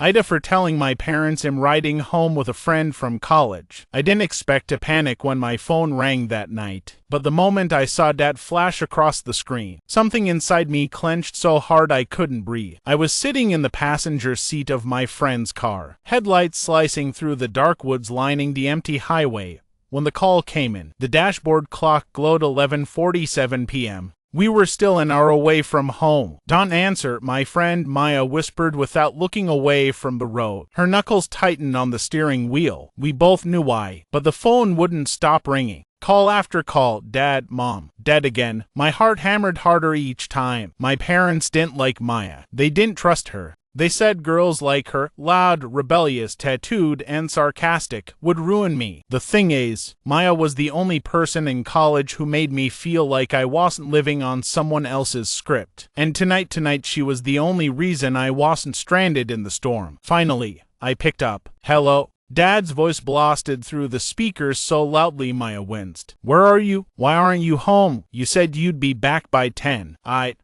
AITAH for telling my parents I'm riding home with a friend from college. I didn't expect to panic when my phone rang that night, but the moment I saw Dad flash across the screen, something inside me clenched so hard I couldn't breathe. I was sitting in the passenger seat of my friend's car, headlights slicing through the dark woods lining the empty highway, when the call came in. The dashboard clock glowed 11:47 p.m. We were still an hour away from home. "Don't answer," my friend Maya whispered without looking away from the road. Her knuckles tightened on the steering wheel. We both knew why, but the phone wouldn't stop ringing. Call after call. Dad, Mom, Dad again. My heart hammered harder each time. My parents didn't like Maya. They didn't trust her. They said girls like her, loud, rebellious, tattooed, and sarcastic, would ruin me. The thing is, Maya was the only person in college who made me feel like I wasn't living on someone else's script. And tonight she was the only reason I wasn't stranded in the storm. Finally, I picked up. "Hello?" Dad's voice blasted through the speakers so loudly Maya winced. "Where are you? Why aren't you home? You said you'd be back by 10. I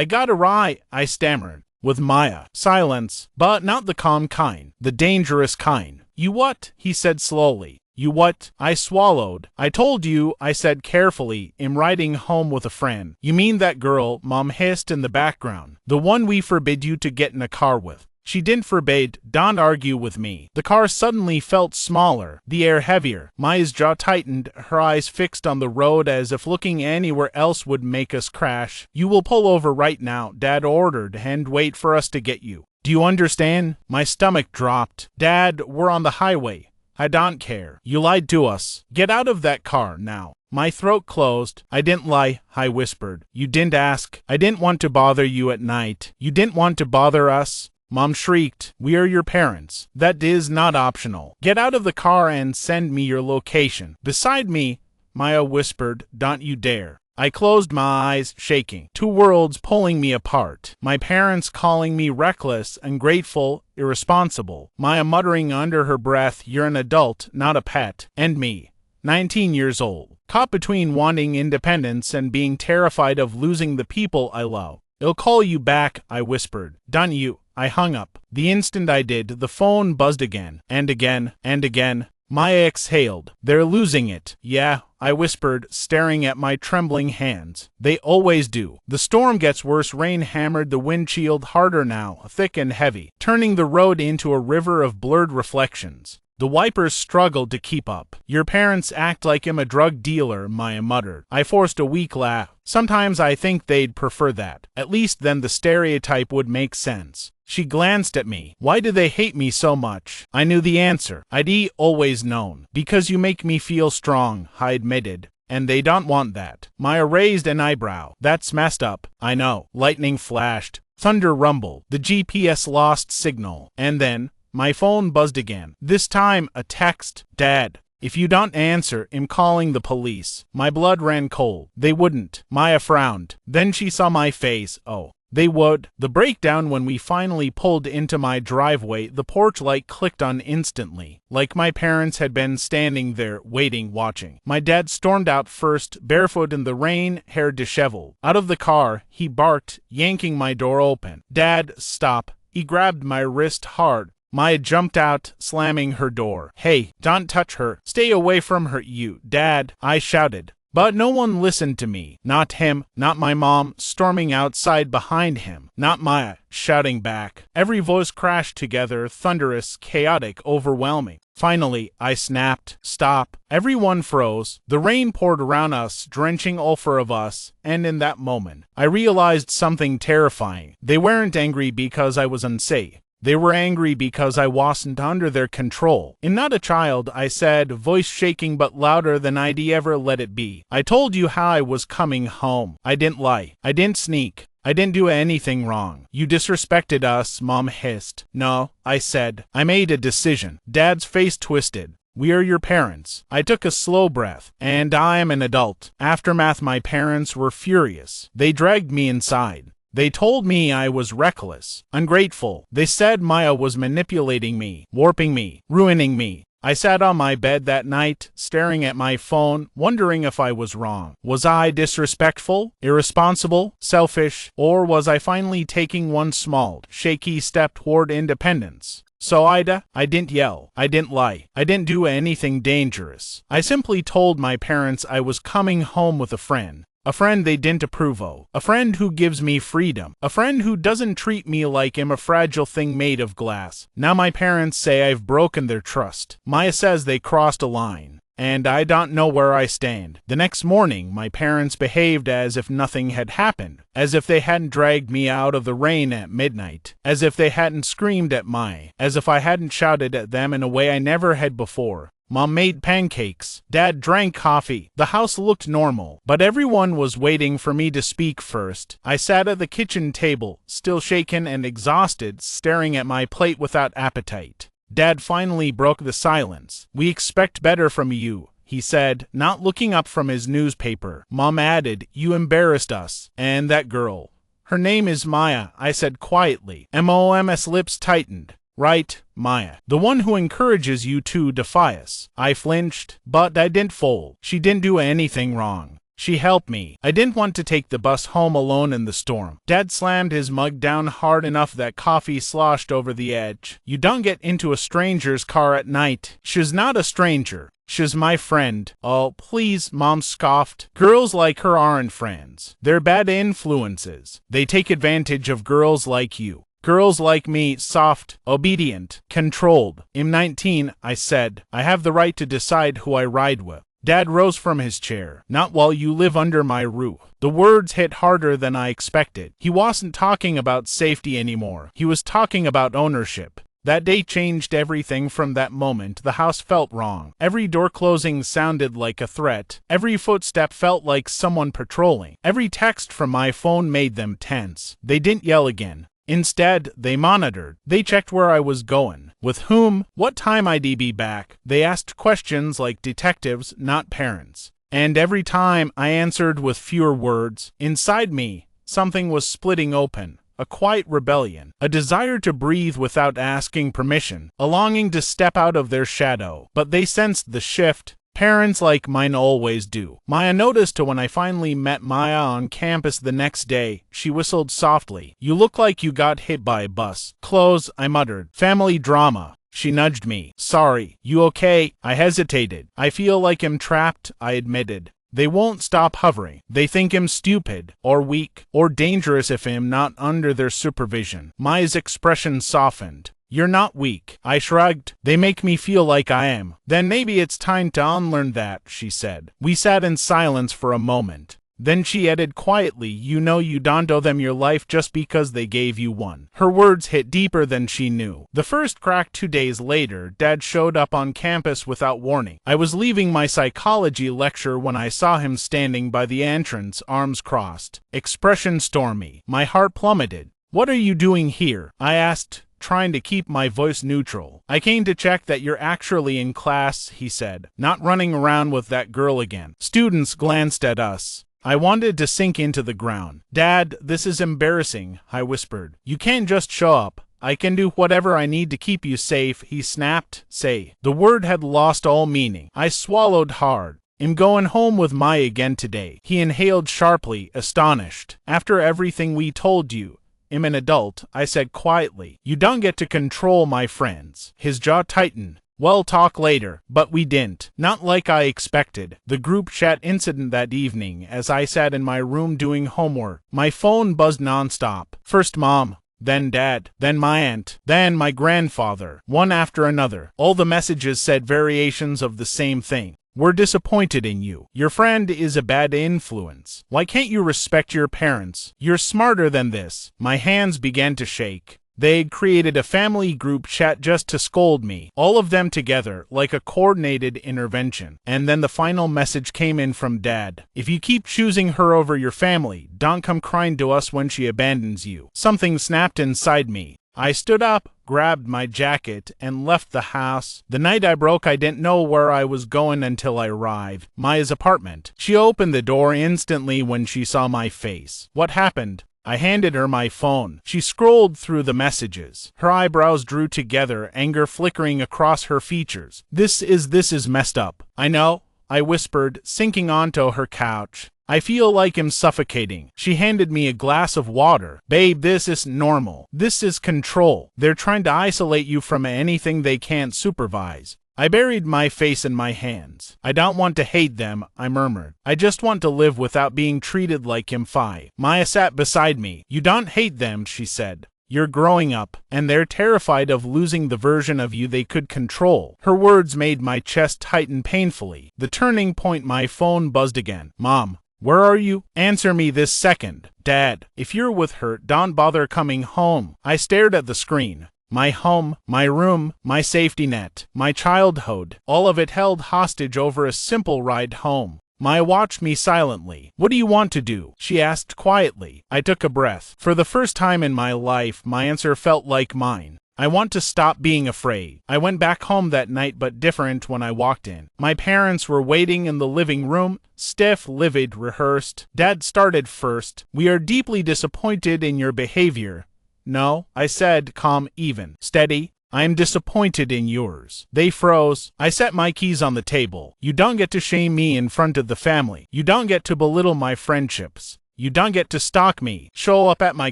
got a ride," I stammered. With Maya. Silence, but not the calm kind, the dangerous kind. "You what?" he said slowly. "You what?" I swallowed. "I told you," I said carefully, "I'm riding home with a friend." "You mean that girl," Mom hissed in the background. "The one we forbid you to get in a car with." She didn't forbid, don't argue with me. The car suddenly felt smaller, the air heavier. Maya's jaw tightened, her eyes fixed on the road as if looking anywhere else would make us crash. "You will pull over right now," Dad ordered, "and wait for us to get you. Do you understand?" My stomach dropped. "Dad, we're on the highway. I don't care. You lied to us. Get out of that car now." My throat closed. "I didn't lie," I whispered. "You didn't ask. I didn't want to bother you at night. You didn't want to bother us." Mom shrieked, "We are your parents. That is not optional. Get out of the car and send me your location." "Beside me," Maya whispered, "don't you dare." I closed my eyes, shaking. Two worlds pulling me apart. My parents calling me reckless, ungrateful, irresponsible. Maya muttering under her breath, "You're an adult, not a pet." And me, 19 years old, caught between wanting independence and being terrified of losing the people I love. "I'll call you back," I whispered. "Don't you?" I hung up. The instant I did, the phone buzzed again, and again, and again. Maya exhaled. "They're losing it." "Yeah," I whispered, staring at my trembling hands. "They always do." The storm gets worse. Rain hammered the windshield harder now, thick and heavy, turning the road into a river of blurred reflections. The wipers struggled to keep up. "Your parents act like I'm a drug dealer," Maya muttered. I forced a weak laugh. "Sometimes I think they'd prefer that. At least then the stereotype would make sense." She glanced at me. "Why do they hate me so much?" I knew the answer. I'd always known. "Because you make me feel strong," I admitted. "And they don't want that." Maya raised an eyebrow. "That's messed up." "I know." Lightning flashed. Thunder rumbled. The GPS lost signal. And then my phone buzzed again. This time, a text. "Dad, if you don't answer, I'm calling the police." My blood ran cold. "They wouldn't." Maya frowned. Then she saw my face. "Oh, they would." The breakdown when we finally pulled into my driveway, the porch light clicked on instantly, like my parents had been standing there, waiting, watching. My dad stormed out first, barefoot in the rain, hair disheveled. Out of the car, he barked, yanking my door open. "Dad, stop." He grabbed my wrist hard. Maya jumped out, slamming her door. "Hey, don't touch her. Stay away from her, you." "Dad," I shouted. But no one listened to me. Not him, not my mom, storming outside behind him. Not Maya, shouting back. Every voice crashed together, thunderous, chaotic, overwhelming. Finally, I snapped. "Stop." Everyone froze. The rain poured around us, drenching all four of us, and in that moment, I realized something terrifying. They weren't angry because I was unsafe. They were angry because I wasn't under their control. "I'm not a child," I said, voice shaking but louder than I'd ever let it be. "I told you how I was coming home. I didn't lie. I didn't sneak. I didn't do anything wrong." "You disrespected us," Mom hissed. "No," I said. "I made a decision." Dad's face twisted. "We are your parents." I took a slow breath. "And I am an adult." Aftermath. My parents were furious. They dragged me inside. They told me I was reckless, ungrateful. They said Maya was manipulating me, warping me, ruining me. I sat on my bed that night, staring at my phone, wondering if I was wrong. Was I disrespectful, irresponsible, selfish, or was I finally taking one small, shaky step toward independence? So Ida, I didn't yell, I didn't lie, I didn't do anything dangerous. I simply told my parents I was coming home with a friend. A friend they didn't approve of. A friend who gives me freedom. A friend who doesn't treat me like I'm a fragile thing made of glass. Now my parents say I've broken their trust. Maya says they crossed a line. And I don't know where I stand. The next morning, my parents behaved as if nothing had happened, as if they hadn't dragged me out of the rain at midnight, as if they hadn't screamed at Maya, as if I hadn't shouted at them in a way I never had before. Mom made pancakes. Dad drank coffee. The house looked normal, but everyone was waiting for me to speak first. I sat at the kitchen table, still shaken and exhausted, staring at my plate without appetite. Dad finally broke the silence. "We expect better from you," he said, not looking up from his newspaper. Mom added, "You embarrassed us. And that girl. Her name is Maya," I said quietly. Mom's lips tightened. "Right, Maya. The one who encourages you to defy us." I flinched, but I didn't fold. She didn't do anything wrong. She helped me. I didn't want to take the bus home alone in the storm. Dad slammed his mug down hard enough that coffee sloshed over the edge. "You don't get into a stranger's car at night." "She's not a stranger. She's my friend." "Oh, please," Mom scoffed. "Girls like her aren't friends. They're bad influences. They take advantage of girls like you. Girls like me, soft, obedient, controlled." "I'm 19, I said. "I have the right to decide who I ride with." Dad rose from his chair. "Not while you live under my roof." The words hit harder than I expected. He wasn't talking about safety anymore. He was talking about ownership. That day changed everything. From that moment, the house felt wrong. Every door closing sounded like a threat. Every footstep felt like someone patrolling. Every text from my phone made them tense. They didn't yell again. Instead, they monitored. They checked where I was going, with whom, what time I'd be back. They asked questions like detectives, not parents. And every time I answered with fewer words. Inside me, something was splitting open. A quiet rebellion, a desire to breathe without asking permission, a longing to step out of their shadow. But they sensed the shift. Parents like mine always do. Maya noticed when I finally met Maya on campus the next day. She whistled softly. "You look like you got hit by a bus." "Clothes," I muttered. "Family drama." She nudged me. "Sorry. You okay?" I hesitated. "I feel like I'm trapped," I admitted. "They won't stop hovering. They think I'm stupid, or weak, or dangerous if I'm not under their supervision." Maya's expression softened. "You're not weak." I shrugged. "They make me feel like I am." "Then maybe it's time to unlearn that," she said. We sat in silence for a moment. Then she added quietly, "You know you don't owe them your life just because they gave you one." Her words hit deeper than she knew. The first crack 2 days later, Dad showed up on campus without warning. I was leaving my psychology lecture when I saw him standing by the entrance, arms crossed, expression stormy. My heart plummeted. "What are you doing here?" I asked, trying to keep my voice neutral. "I came to check that you're actually in class," he said, "not running around with that girl again." Students glanced at us. I wanted to sink into the ground. "Dad, this is embarrassing," I whispered. "You can't just show up." "I can do whatever I need to keep you safe," he snapped. "Say." The word had lost all meaning. I swallowed hard. "I'm going home with Maya again today." He inhaled sharply, astonished. "After everything we told you." "I'm an adult," I said quietly. "You don't get to control my friends." His jaw tightened. "We'll talk later." But we didn't. Not like I expected. The group chat incident that evening, as I sat in my room doing homework, my phone buzzed nonstop. First Mom, then Dad, then my aunt, then my grandfather, one after another. All the messages said variations of the same thing. "We're disappointed in you. Your friend is a bad influence. Why can't you respect your parents? You're smarter than this." My hands began to shake. They'd created a family group chat just to scold me, all of them together, like a coordinated intervention. And then the final message came in from Dad. "If you keep choosing her over your family, don't come crying to us when she abandons you." Something snapped inside me. I stood up, grabbed my jacket, and left the house. The night I broke, I didn't know where I was going until I arrived. Maya's apartment. She opened the door instantly when she saw my face. "What happened?" I handed her my phone. She scrolled through the messages. Her eyebrows drew together, anger flickering across her features. This is messed up." "I know," I whispered, sinking onto her couch. I feel like I'm suffocating. She handed me a glass of water. Babe, this isn't normal. This is control. They're trying to isolate you from anything they can't supervise. I buried my face in my hands. I don't want to hate them, I murmured. I just want to live without being treated like Imfi. Maya sat beside me. You don't hate them, she said. You're growing up, and they're terrified of losing the version of you they could control. Her words made my chest tighten painfully. The turning point, my phone buzzed again. Mom, where are you? Answer me this second. Dad, if you're with her, don't bother coming home. I stared at the screen. My home, my room, my safety net, my childhood, all of it held hostage over a simple ride home. Maya watched me silently. What do you want to do? She asked quietly. I took a breath. For the first time in my life, my answer felt like mine. I want to stop being afraid. I went back home that night, but different when I walked in. My parents were waiting in the living room, stiff, livid, rehearsed. Dad started first. We are deeply disappointed in your behavior. No, I said, calm, even, steady. I am disappointed in yours. They froze. I set my keys on the table. You don't get to shame me in front of the family. You don't get to belittle my friendships. You don't get to stalk me, show up at my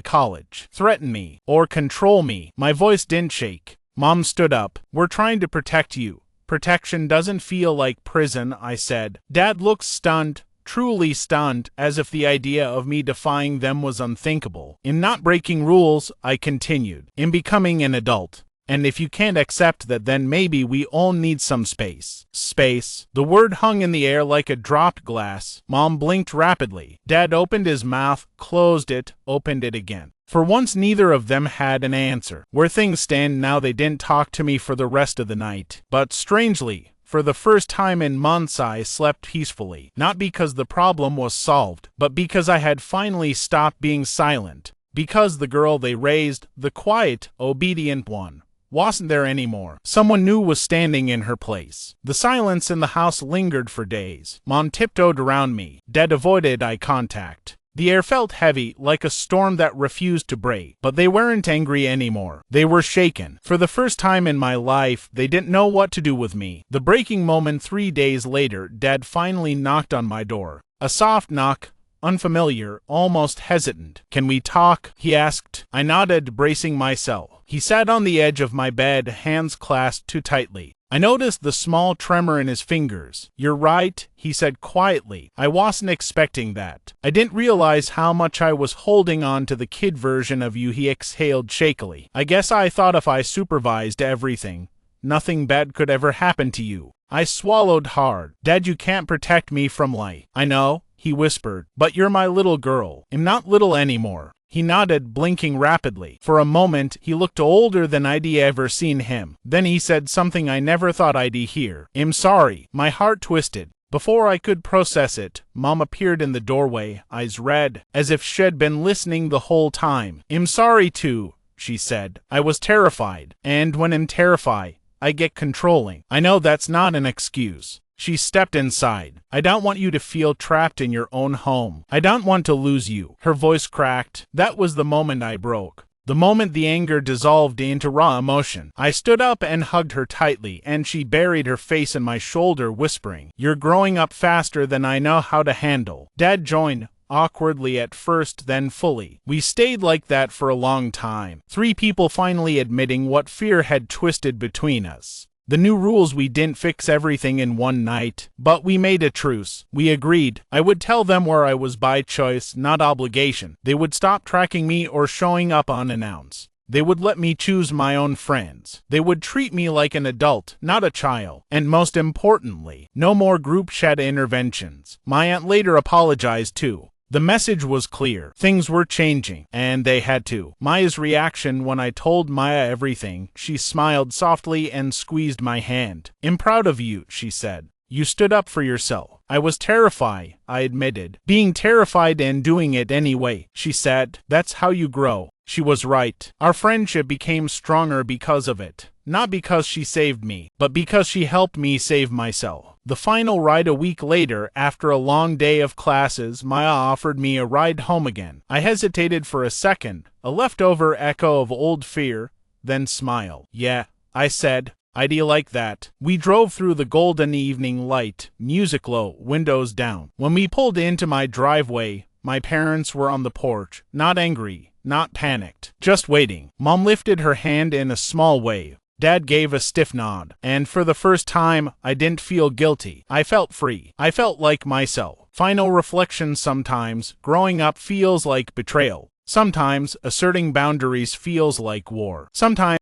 college, threaten me, or control me. My voice didn't shake. Mom stood up. We're trying to protect you. Protection doesn't feel like prison, I said. Dad looked stunned. Truly stunned, as if the idea of me defying them was unthinkable. In not breaking rules, I continued. In becoming an adult. And if you can't accept that, then maybe we all need some space. Space. The word hung in the air like a dropped glass. Mom blinked rapidly. Dad opened his mouth, closed it, opened it again. For once, neither of them had an answer. Where things stand now, they didn't talk to me for the rest of the night. But strangely, for the first time in months, I slept peacefully. Not because the problem was solved, but because I had finally stopped being silent. Because the girl they raised, the quiet, obedient one, wasn't there anymore. Someone new was standing in her place. The silence in the house lingered for days. Mom tiptoed around me. Dad avoided eye contact. The air felt heavy, like a storm that refused to break. But they weren't angry anymore. They were shaken. For the first time in my life, they didn't know what to do with me. The breaking moment 3 days later, Dad finally knocked on my door. A soft knock, unfamiliar, almost hesitant. Can we talk? He asked. I nodded, bracing myself. He sat on the edge of my bed, hands clasped too tightly. I noticed the small tremor in his fingers. You're right, he said quietly. I wasn't expecting that. I didn't realize how much I was holding on to the kid version of you, he exhaled shakily. I guess I thought if I supervised everything, nothing bad could ever happen to you. I swallowed hard. Dad, you can't protect me from life. I know, he whispered, but you're my little girl. I'm not little anymore. He nodded, blinking rapidly. For a moment, he looked older than I'd ever seen him. Then he said something I never thought I'd hear. I'm sorry. My heart twisted. Before I could process it, Mom appeared in the doorway, eyes red, as if she'd been listening the whole time. I'm sorry too, she said. I was terrified. And when I'm terrified, I get controlling. I know that's not an excuse. She stepped inside. I don't want you to feel trapped in your own home. I don't want to lose you. Her voice cracked. That was the moment I broke. The moment the anger dissolved into raw emotion. I stood up and hugged her tightly, and she buried her face in my shoulder, whispering, You're growing up faster than I know how to handle. Dad joined, awkwardly at first, then fully. We stayed like that for a long time. 3 people finally admitting what fear had twisted between us. The new rules, we didn't fix everything in one night, but we made a truce. We agreed. I would tell them where I was by choice, not obligation. They would stop tracking me or showing up unannounced. They would let me choose my own friends. They would treat me like an adult, not a child. And most importantly, no more group chat interventions. My aunt later apologized too. The message was clear. Things were changing, and they had to. Maya's reaction when I told Maya everything, she smiled softly and squeezed my hand. I'm proud of you, she said. You stood up for yourself. I was terrified, I admitted. Being terrified and doing it anyway, she said. That's how you grow. She was right. Our friendship became stronger because of it. Not because she saved me, but because she helped me save myself. The final ride a week later, after a long day of classes, Maya offered me a ride home again. I hesitated for a second, a leftover echo of old fear, then smiled. Yeah, I said. I'd like that. We drove through the golden evening light, music low, windows down. When we pulled into my driveway, my parents were on the porch, not angry, not panicked, just waiting. Mom lifted her hand in a small wave. Dad gave a stiff nod, and for the first time, I didn't feel guilty. I felt free. I felt like myself. Final reflection: sometimes, growing up feels like betrayal. Sometimes, asserting boundaries feels like war. Sometimes